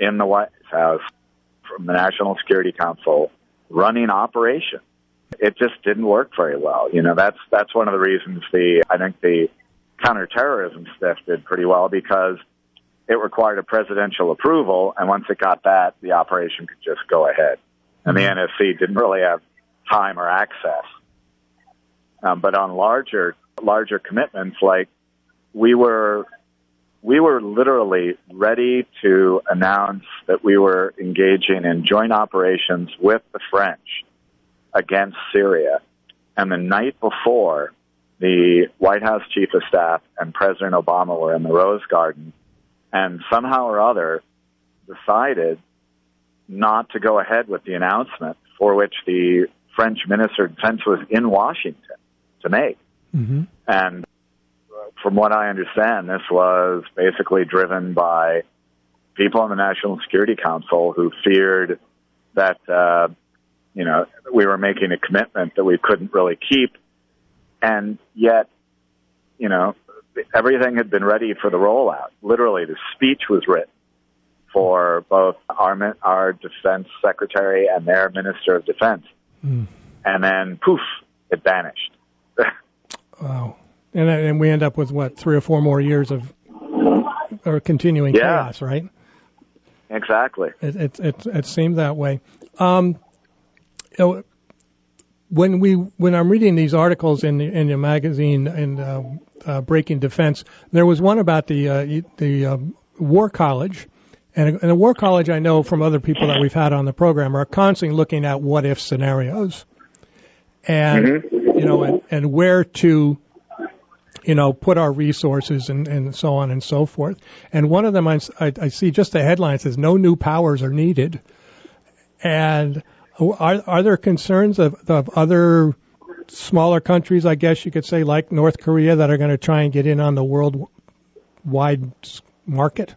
in the White House from the National Security Council running operations. It just didn't work very well. That's one of the reasons I think the counterterrorism stuff did pretty well, because it required a presidential approval, and once it got that, the operation could just go ahead. And the NSC didn't really have time or access. But on larger commitments, like we were literally ready to announce that we were engaging in joint operations with the French against Syria. And the night before, the White House Chief of Staff and President Obama were in the Rose Garden, and somehow or other decided not to go ahead with the announcement for which the French Minister of Defense was in Washington to make. Mm-hmm. And from what I understand, this was basically driven by people on the National Security Council who feared that, we were making a commitment that we couldn't really keep. And yet, everything had been ready for the rollout. Literally, the speech was written for both our defense secretary and their minister of defense. Mm. And then, poof, it vanished. Wow. And we end up with, 3 or 4 more years of continuing chaos, right? Exactly. It seemed that way. When I'm reading these articles in the magazine and Breaking Defense, there was one about the War College, and a War College I know from other people that we've had on the program are constantly looking at what if scenarios, and mm-hmm. and where to put our resources and so on and so forth. And one of them I see just the headline says no new powers are needed, and are there concerns of other smaller countries, I guess you could say, like North Korea, that are going to try and get in on the worldwide market?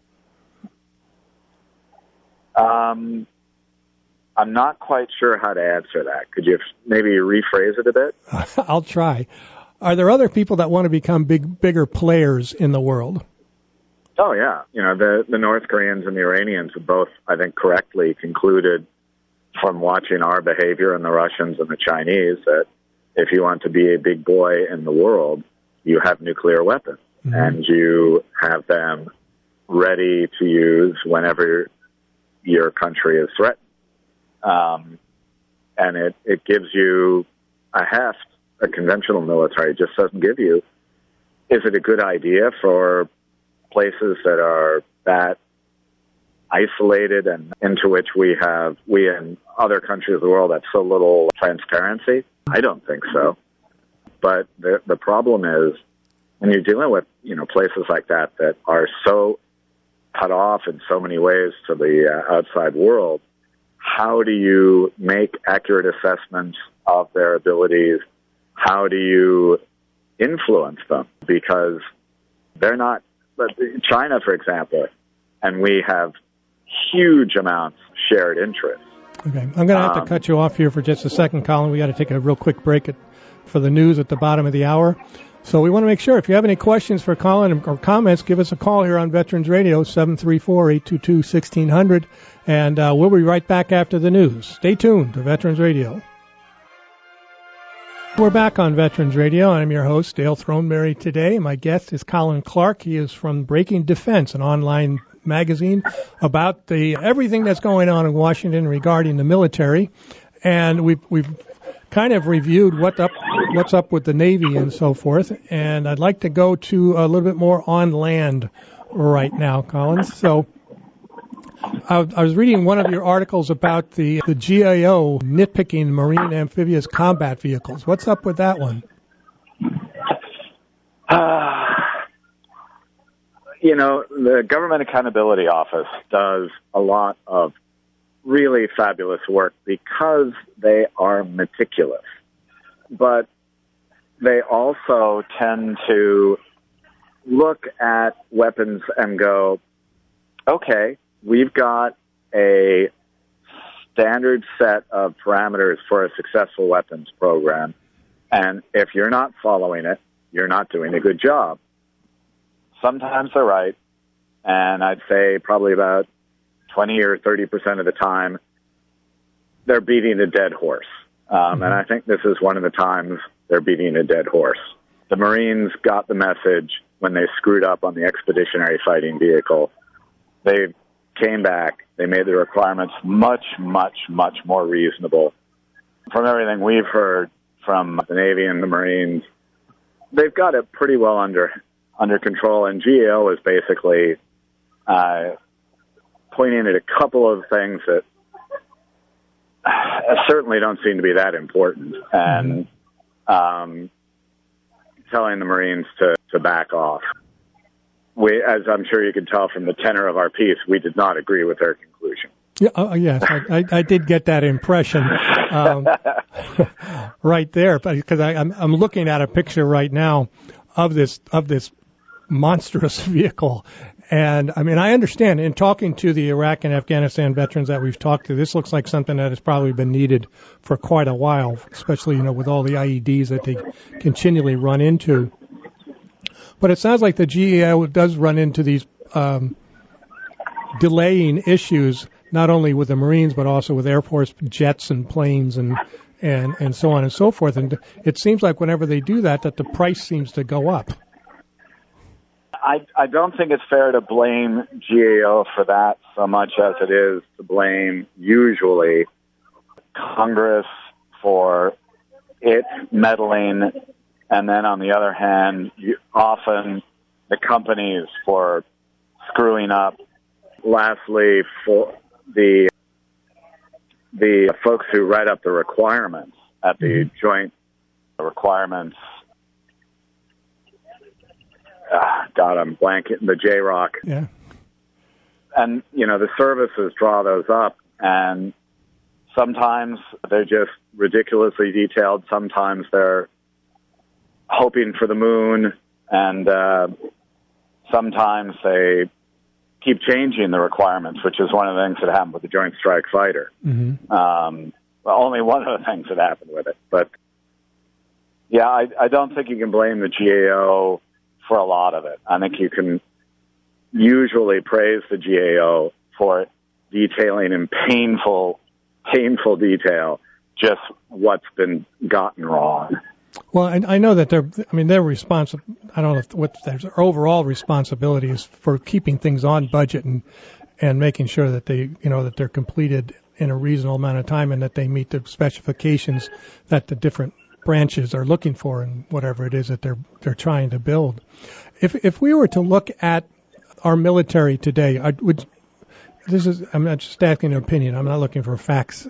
I'm not quite sure how to answer that. Could you maybe rephrase it a bit? I'll try. Are there other people that want to become bigger players in the world? Oh, yeah. The North Koreans and the Iranians have both, I think, correctly concluded from watching our behavior and the Russians and the Chinese that if you want to be a big boy in the world, you have nuclear weapons, mm-hmm. and you have them ready to use whenever your country is threatened. And it gives you a heft. A conventional military just doesn't give you. Is it a good idea for places that are that isolated and into which we in other countries of the world have so little transparency? I don't think so. But the problem is when you're dealing with places like that are so cut off in so many ways to the outside world, how do you make accurate assessments of their abilities? How do you influence them? Because they're not, China, for example, and we have huge amounts of shared interest. Okay, I'm going to have to cut you off here for just a second, Colin. We got to take a real quick break for the news at the bottom of the hour. So we want to make sure, if you have any questions for Colin or comments, give us a call here on Veterans Radio, 734-822-1600, and we'll be right back after the news. Stay tuned to Veterans Radio. We're back on Veterans Radio. I'm your host, Dale Throneberry. Today, my guest is Colin Clark. He is from Breaking Defense, an online magazine about everything that's going on in Washington regarding the military. And we've kind of reviewed what's up with the Navy and so forth. And I'd like to go to a little bit more on land right now, Colin. So I was reading one of your articles about the GAO nitpicking Marine amphibious combat vehicles. What's up with that one? The Government Accountability Office does a lot of really fabulous work because they are meticulous. But they also tend to look at weapons and go, okay, we've got a standard set of parameters for a successful weapons program, and if you're not following it, you're not doing a good job. Sometimes they're right, and I'd say probably about 20 or 30% of the time, they're beating a dead horse. And I think this is one of the times they're beating a dead horse. The Marines got the message when they screwed up on the expeditionary fighting vehicle. They came back. They made the requirements much, much, much more reasonable. From everything we've heard from the Navy and the Marines, they've got it pretty well under control. And GAO is basically pointing at a couple of things that certainly don't seem to be that important, and telling the Marines to back off. We, as I'm sure you can tell from the tenor of our piece, we did not agree with their conclusion. Yeah, yes, I did get that impression right there, because I'm looking at a picture right now of this monstrous vehicle. And I mean, I understand in talking to the Iraq and Afghanistan veterans that we've talked to, this looks like something that has probably been needed for quite a while, especially, with all the IEDs that they continually run into. But it sounds like the GAO does run into these delaying issues, not only with the Marines, but also with Air Force jets and planes and so on and so forth. And it seems like whenever they do that the price seems to go up. I don't think it's fair to blame GAO for that so much as it is to blame usually Congress for it meddling, and then on the other hand, often the companies for screwing up. Lastly, for the folks who write up the requirements at the joint requirements. God, I'm blanking. The JROC. Yeah. And, the services draw those up, and sometimes they're just ridiculously detailed. Sometimes they're hoping for the moon, and sometimes they keep changing the requirements, which is one of the things that happened with the Joint Strike Fighter. Well, only one of the things that happened with it. But, yeah, I don't think you can blame the GAO for a lot of it. I think you can usually praise the GAO for detailing in painful detail just what's been gotten wrong. Well, I know that they're responsible. I don't know what their overall responsibility is for keeping things on budget and making sure that that they're completed in a reasonable amount of time and that they meet the specifications that the different branches are looking for and whatever it is that they're trying to build. If we were to look at our military today, I'm not just asking an opinion. I'm not looking for facts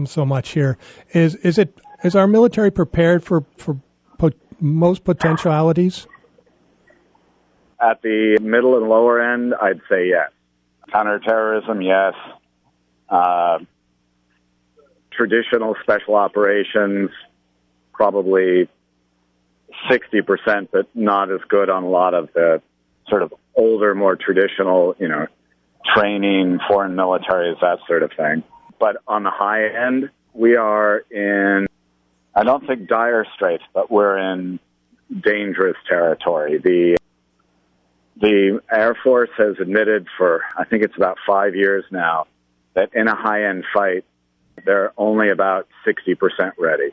so much here. Is our military prepared for most potentialities? At the middle and lower end, I'd say yes. Counterterrorism, yes. Traditional special operations, probably 60%, but not as good on a lot of the sort of older, more traditional, training, foreign militaries, that sort of thing. But on the high end, we are in, I don't think dire straits, but we're in dangerous territory. The Air Force has admitted for, I think it's about 5 years now, that in a high-end fight, they're only about 60% ready.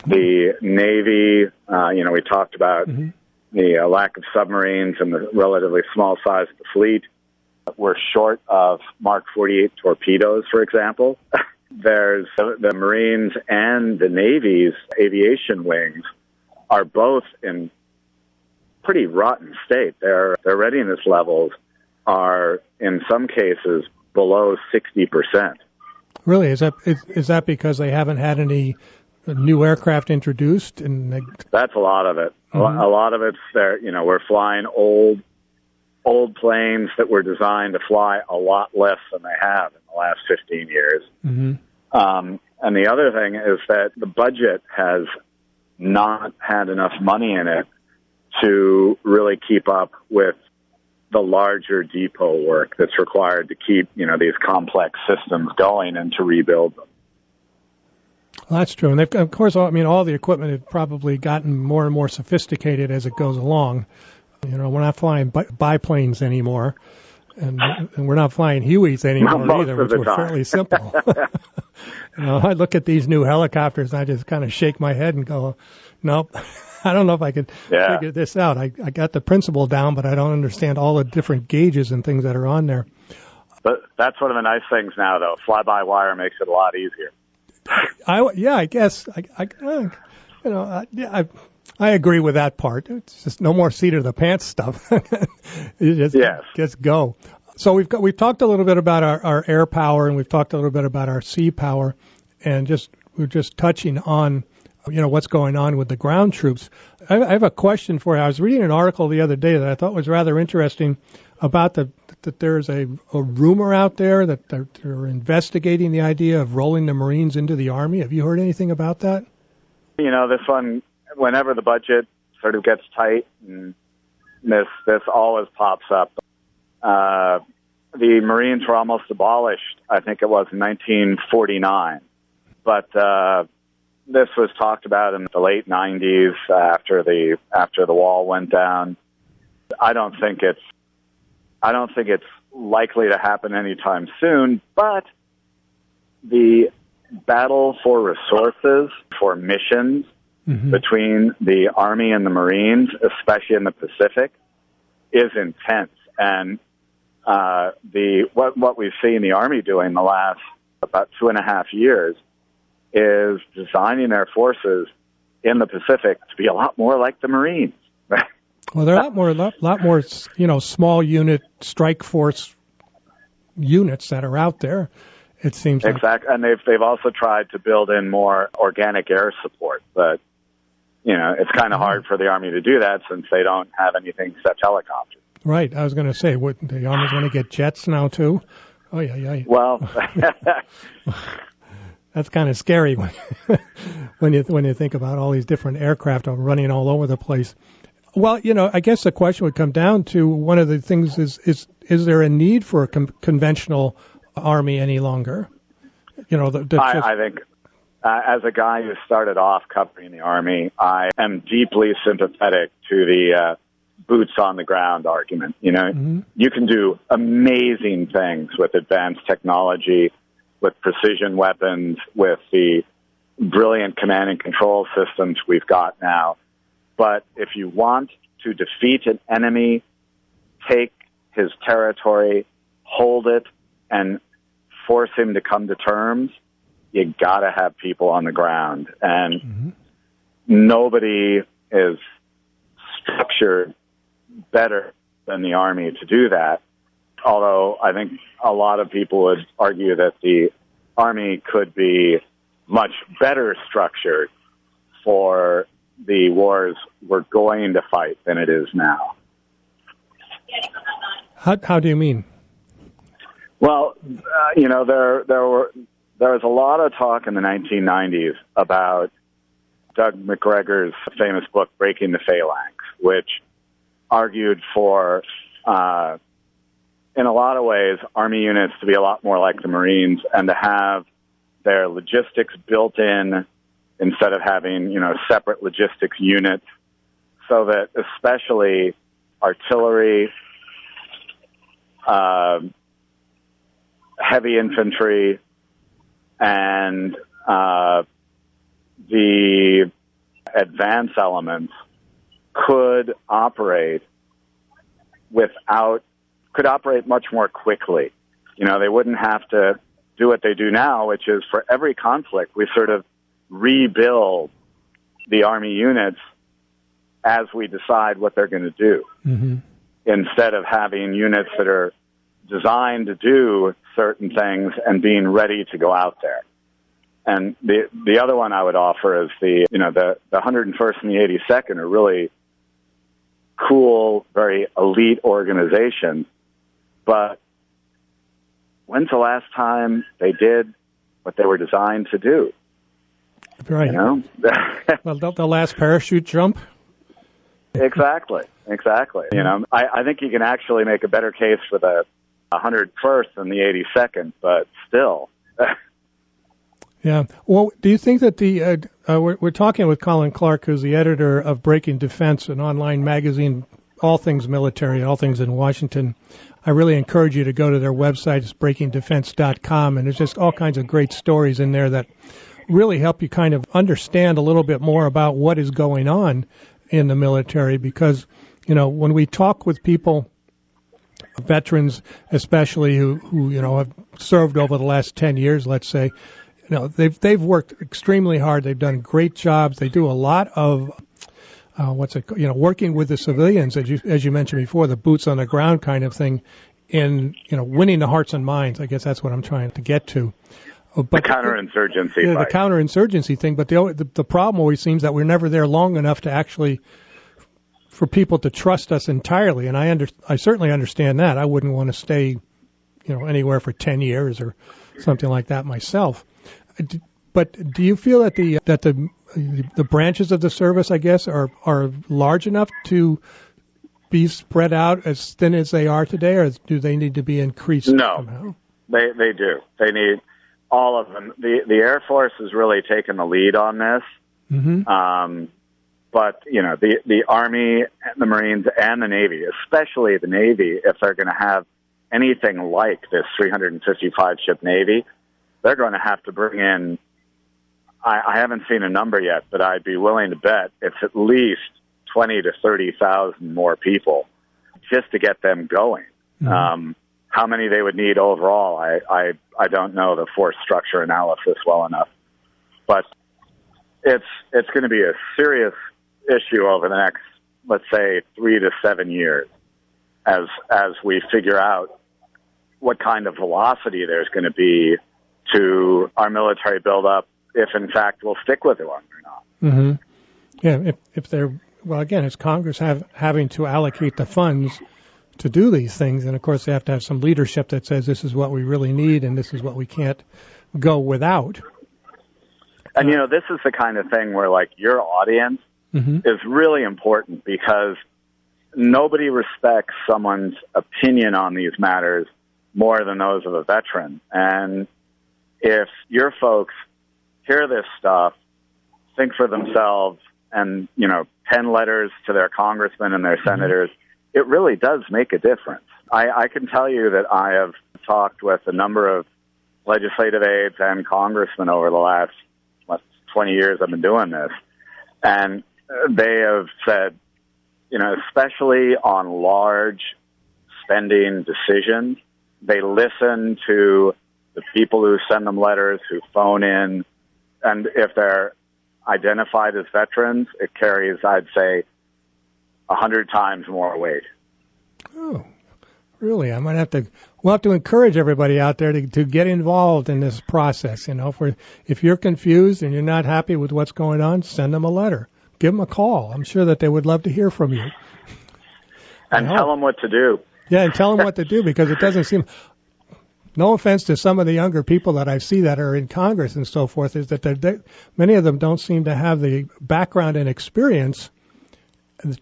The Navy, we talked about the lack of submarines and the relatively small size of the fleet. We're short of Mark 48 torpedoes, for example. There's the Marines and the Navy's aviation wings are both in pretty rotten state. Their readiness levels are, in some cases, below 60%. Really? Is that because they haven't had any new aircraft introduced? That's a lot of it. A lot of it's there. We're flying old planes that were designed to fly a lot less than they have in the last 15 years. And the other thing is that the budget has not had enough money in it to really keep up with the larger depot work that's required to keep, these complex systems going and to rebuild them. Well, that's true. And of course, all the equipment has probably gotten more and more sophisticated as it goes along. We're not flying biplanes anymore. And we're not flying Hueys anymore either, which were fairly simple. I look at these new helicopters and I just kind of shake my head and go, nope, I don't know if I could figure this out. I got the principle down, but I don't understand all the different gauges and things that are on there. But that's one of the nice things now, though. Fly-by-wire makes it a lot easier. I guess. I agree with that part. It's just no more seat of the pants stuff. You just go. So we've talked a little bit about our air power, and we've talked a little bit about our sea power, and we're just touching on what's going on with the ground troops. I have a question for you. I was reading an article the other day that I thought was rather interesting about that there's a rumor out there that they're investigating the idea of rolling the Marines into the Army. Have you heard anything about that? This one, whenever the budget sort of gets tight, and this always pops up. The Marines were almost abolished, I think it was in 1949. But this was talked about in the late 90s after the wall went down. I don't think it's likely to happen anytime soon, but the battle for resources, for missions between the Army and the Marines, especially in the Pacific, is intense. And what we've seen the Army doing the last about 2.5 years is designing their forces in the Pacific to be a lot more like the Marines. Well, there are a lot more, small unit strike force units that are out there. It seems exactly, and they've also tried to build in more organic air support, but it's kind of hard for the Army to do that since they don't have anything except helicopters. Right. I was going to say, the Army's going to get jets now too. Oh yeah. Well, that's kind of scary when you think about all these different aircraft running all over the place. Well, I guess the question would come down to one of the things is there a need for a conventional Army any longer? I think as a guy who started off covering the Army, I am deeply sympathetic to the boots on the ground argument. You can do amazing things with advanced technology, with precision weapons, with the brilliant command and control systems we've got now. But if you want to defeat an enemy, take his territory, hold it, and force him to come to terms, you got to have people on the ground. And nobody is structured better than the Army to do that. Although I think a lot of people would argue that the Army could be much better structured for the wars we're going to fight than it is now. How do you mean? Well, there was a lot of talk in the 1990s about Doug McGregor's famous book, Breaking the Phalanx, which argued for, in a lot of ways, Army units to be a lot more like the Marines and to have their logistics built in instead of having, separate logistics units, so that especially artillery, heavy infantry, and the advance elements could operate much more quickly. They wouldn't have to do what they do now, which is for every conflict, we sort of rebuild the Army units as we decide what they're going to do, instead of having units that are designed to do certain things and being ready to go out there. And the other one I would offer is the 101st and the 82nd are really cool, very elite organizations. But when's the last time they did what they were designed to do? Right. Well, the last parachute jump. Exactly. I think you can actually make a better case for the 101st than the 82nd, but still. Yeah. Well, do you think that we're talking with Colin Clark, who's the editor of Breaking Defense, an online magazine all things military, all things in Washington, I really encourage you to go to their website. It's breakingdefense.com, and there's just all kinds of great stories in there that really help you kind of understand a little bit more about what is going on in the military. Because, when we talk with people, veterans especially, who have served over the last 10 years, let's say, they've worked extremely hard. They've done great jobs. They do a lot of working with the civilians, as you mentioned before, the boots on the ground kind of thing, in winning the hearts and minds. I guess that's what I'm trying to get to. But the counterinsurgency, the counterinsurgency thing. But the problem always seems that we're never there long enough to actually, for people to trust us entirely. And I certainly understand that. I wouldn't want to stay, anywhere for 10 years or something like that myself. But do you feel that the branches of the service, I guess, are large enough to be spread out as thin as they are today, or do they need to be increased somehow? They do. They need all of them. The Air Force has really taken the lead on this. Mm-hmm. But, the Army, the Marines, and the Navy, especially the Navy, if they're going to have anything like this 355-ship Navy, they're going to have to bring in, I haven't seen a number yet, but I'd be willing to bet it's at least 20 to 30,000 more people just to get them going. Mm-hmm. How many they would need overall, I don't know the force structure analysis well enough. But it's going to be a serious issue over the next, let's say, 3 to 7 years as we figure out what kind of velocity there's going to be to our military buildup, if in fact we'll stick with it or not. Mm-hmm. Yeah, if they're, well, again, it's Congress having to allocate the funds to do these things, and of course they have to have some leadership that says this is what we really need and this is what we can't go without. And this is the kind of thing where, like, your audience mm-hmm. is really important, because nobody respects someone's opinion on these matters more than those of a veteran. And if your folks hear this stuff, think for themselves, and, pen letters to their congressmen and their senators, mm-hmm. it really does make a difference. I can tell you that I have talked with a number of legislative aides and congressmen over the last 20 years I've been doing this, and they have said, especially on large spending decisions, they listen to the people who send them letters, who phone in, and if they're identified as veterans, it carries, I'd say, 100 times more weight. Oh, really? We'll have to encourage everybody out there to get involved in this process. If you're confused and you're not happy with what's going on, send them a letter. Give them a call. I'm sure that they would love to hear from you. And tell them what to do. Yeah, and tell them what to do, because it doesn't seem, no offense to some of the younger people that I see that are in Congress and so forth, is that many of them don't seem to have the background and experience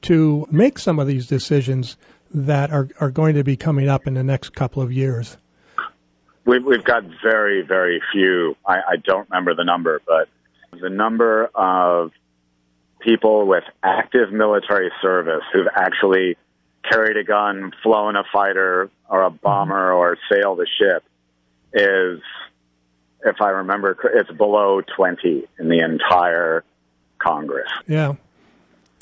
to make some of these decisions that are going to be coming up in the next couple of years. We've got very, very few. I don't remember the number, but the number of people with active military service who've actually carried a gun, flown a fighter or a bomber or sailed a ship is, if I remember, it's below 20 in the entire Congress. Yeah.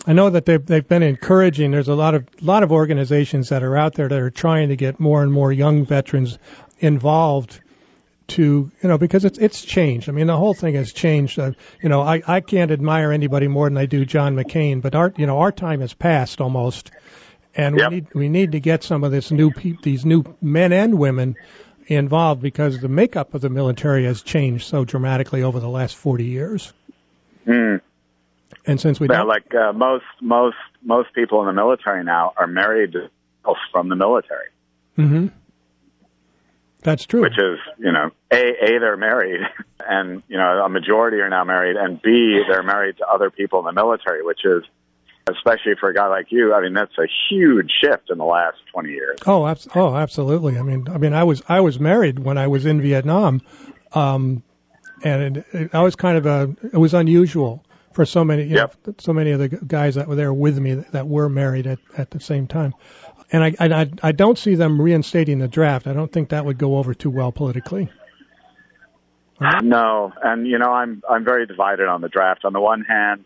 I know that they've been encouraging. There's a lot of organizations that are out there that are trying to get more and more young veterans involved to, because it's changed. I mean, the whole thing has changed. I can't admire anybody more than I do John McCain, but our time has passed almost. And we need to get some of these new men and women involved, because the makeup of the military has changed so dramatically over the last 40 years. Mm. And since we most people in the military now are married to from the military. Mm-hmm. That's true. Which is, A, they're married, and, a majority are now married, and B, they're married to other people in the military, which is, especially for a guy like you, I mean, that's a huge shift in the last 20 years. Oh, absolutely. I mean, I was married when I was in Vietnam, and I was it was unusual for so many, so many of the guys that were there with me that were married at the same time. And I don't see them reinstating the draft. I don't think that would go over too well politically. No, and I'm very divided on the draft. On the one hand,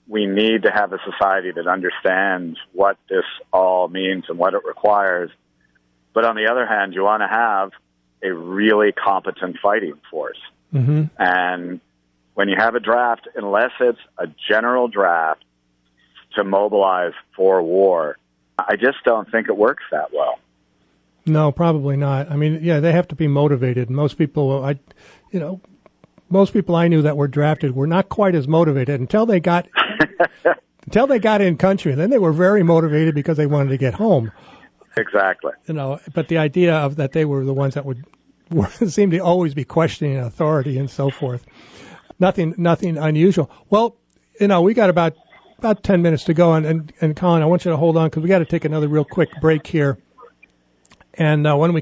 we need to have a society that understands what this all means and what it requires. But on the other hand, you want to have a really competent fighting force. Mm-hmm. And when you have a draft, unless it's a general draft to mobilize for war, I just don't think it works that well. No, probably not. I mean, yeah, they have to be motivated. Most people I knew that were drafted were not quite as motivated until they got in country. And then they were very motivated because they wanted to get home. Exactly. But the idea of that they were the ones that would seem to always be questioning authority and so forth. Nothing unusual. Well, we got about 10 minutes to go, and Colin, I want you to hold on because we got to take another real quick break here. And when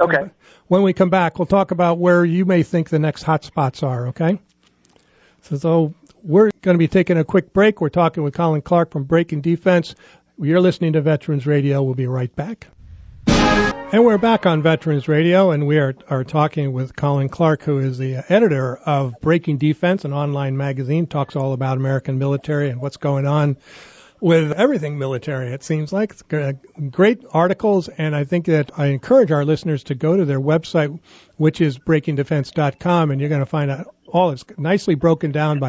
we come back, we'll talk about where you may think the next hot spots are. Okay. So we're going to be taking a quick break. We're talking with Colin Clark from Breaking Defense. You're listening to Veterans Radio. We'll be right back. And we're back on Veterans Radio, and we are talking with Colin Clark, who is the editor of Breaking Defense, an online magazine, talks all about American military and what's going on with everything military, it seems like. It's great articles, and I think that I encourage our listeners to go to their website, which is breakingdefense.com, and you're going to find out all it's nicely broken down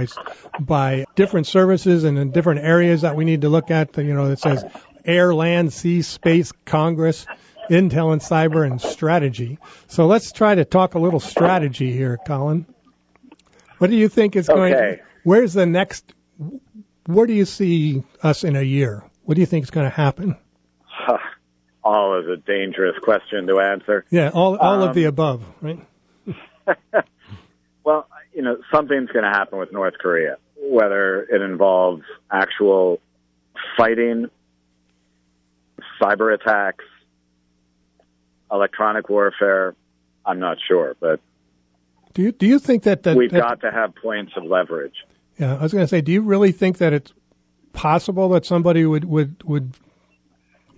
by different services and in different areas that we need to look at. It says air, land, sea, space, Congress, intel and cyber, and strategy. So let's try to talk a little strategy here, Colin. What do you think is going to, where's the next, where do you see us in a year? What do you think is going to happen? All is a dangerous question to answer. Yeah, all of the above, right? Well, something's going to happen with North Korea, whether it involves actual fighting, cyber attacks, electronic warfare. I'm not sure, but do you think that we've got to have points of leverage? Yeah, I was going to say, do you really think that it's possible that somebody would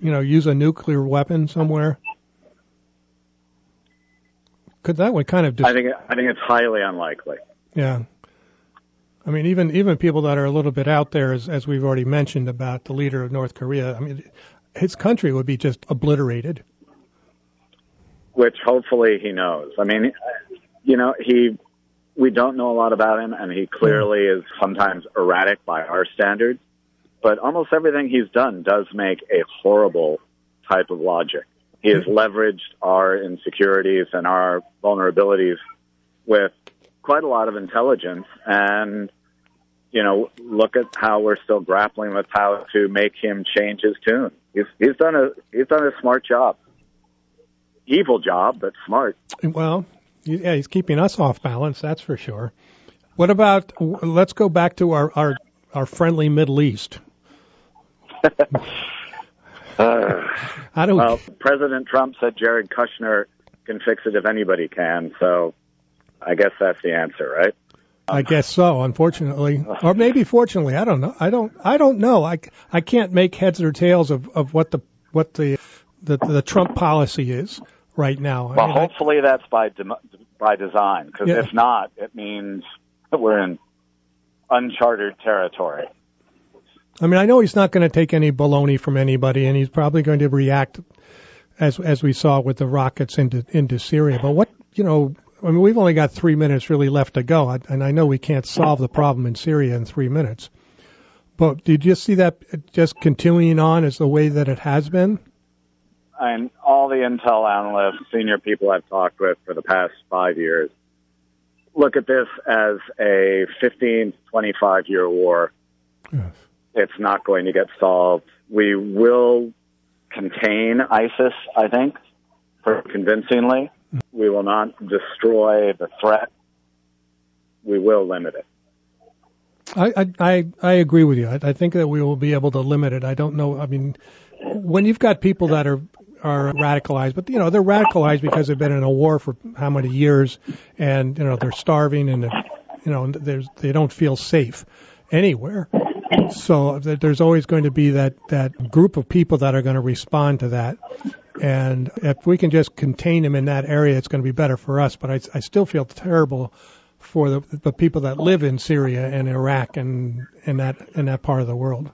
use a nuclear weapon somewhere? Could that would kind of I think it's highly unlikely. Yeah. I mean, even people that are a little bit out there, as we've already mentioned about the leader of North Korea, I mean, his country would be just obliterated. Which hopefully he knows. I mean, we don't know a lot about him, and he clearly is sometimes erratic by our standards. But almost everything he's done does make a horrible type of logic. He has leveraged our insecurities and our vulnerabilities with quite a lot of intelligence. And, look at how we're still grappling with how to make him change his tune. He's done a smart job. Evil job, but smart. Well, yeah, he's keeping us off balance, that's for sure. What about, let's go back to our friendly Middle East. Well, President Trump said Jared Kushner can fix it if anybody can, so I guess that's the answer, right? I guess so, unfortunately. Or maybe fortunately, I don't know. I don't know. I can't make heads or tails of what the Trump policy is right now. Well, hopefully that's by design, because if not, it means that we're in uncharted territory. I mean, I know he's not going to take any baloney from anybody, and he's probably going to react as we saw with the rockets into Syria. But we've only got 3 minutes really left to go, and I know we can't solve the problem in Syria in 3 minutes. But did you see that just continuing on as the way that it has been? And all the intel analysts, senior people I've talked with for the past 5 years, look at this as a 15 to 25-year war. Yes. It's not going to get solved. We will contain ISIS, I think, convincingly. We will not destroy the threat. We will limit it. I agree with you. I think that we will be able to limit it. I don't know. I mean, when you've got people that are radicalized, but they're radicalized because they've been in a war for how many years, and they're starving, and they don't feel safe. anywhere. So there's always going to be that group of people that are going to respond to that. And if we can just contain them in that area, it's going to be better for us. But I still feel terrible for the people that live in Syria and Iraq and in that part of the world.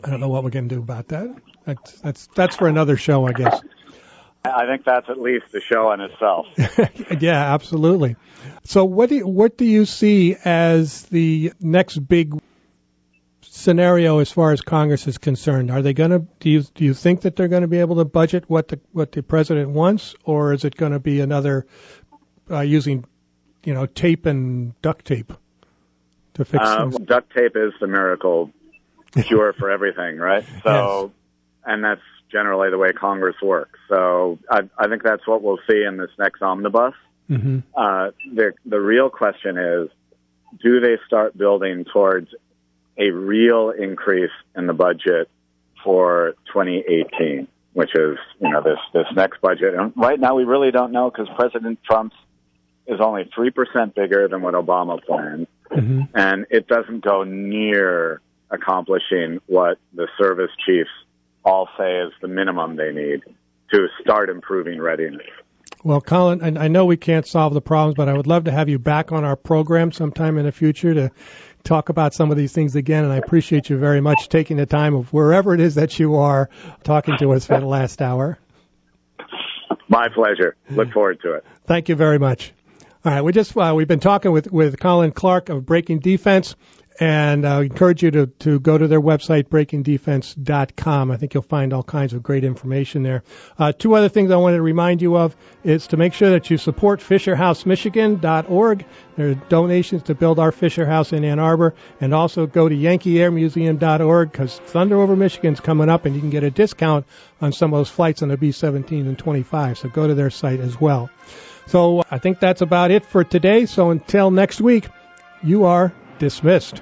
I don't know what we can do about that. That's for another show, I guess. I think that's at least a show in itself. Yeah, absolutely. So what do you see as the next big scenario as far as Congress is concerned? Are they going to do you think that they're going to be able to budget what the president wants, or is it going to be another using tape and duct tape to fix things? Duct tape is the miracle cure for everything, right? So, yes. And that's generally the way Congress works. So I think that's what we'll see in this next omnibus. Mm-hmm. The real question is, do they start building towards a real increase in the budget for 2018, which is, this next budget? And right now we really don't know because President Trump's is only 3% bigger than what Obama planned. Mm-hmm. And it doesn't go near accomplishing what the service chiefs all say is the minimum they need to start improving readiness. Well, Colin, I know we can't solve the problems, but I would love to have you back on our program sometime in the future to talk about some of these things again. And I appreciate you very much taking the time of wherever it is that you are talking to us for the last hour. My pleasure. Look forward to it. Thank you very much. All right, we've been talking with Colin Clark of Breaking Defense. And I encourage you to go to their website, breakingdefense.com. I think you'll find all kinds of great information there. Two other things I wanted to remind you of is to make sure that you support FisherHouseMichigan.org. There are donations to build our Fisher House in Ann Arbor. And also go to YankeeAirMuseum.org because Thunder over Michigan's coming up, and you can get a discount on some of those flights on the B-17 and 25. So go to their site as well. So I think that's about it for today. So until next week, you are dismissed.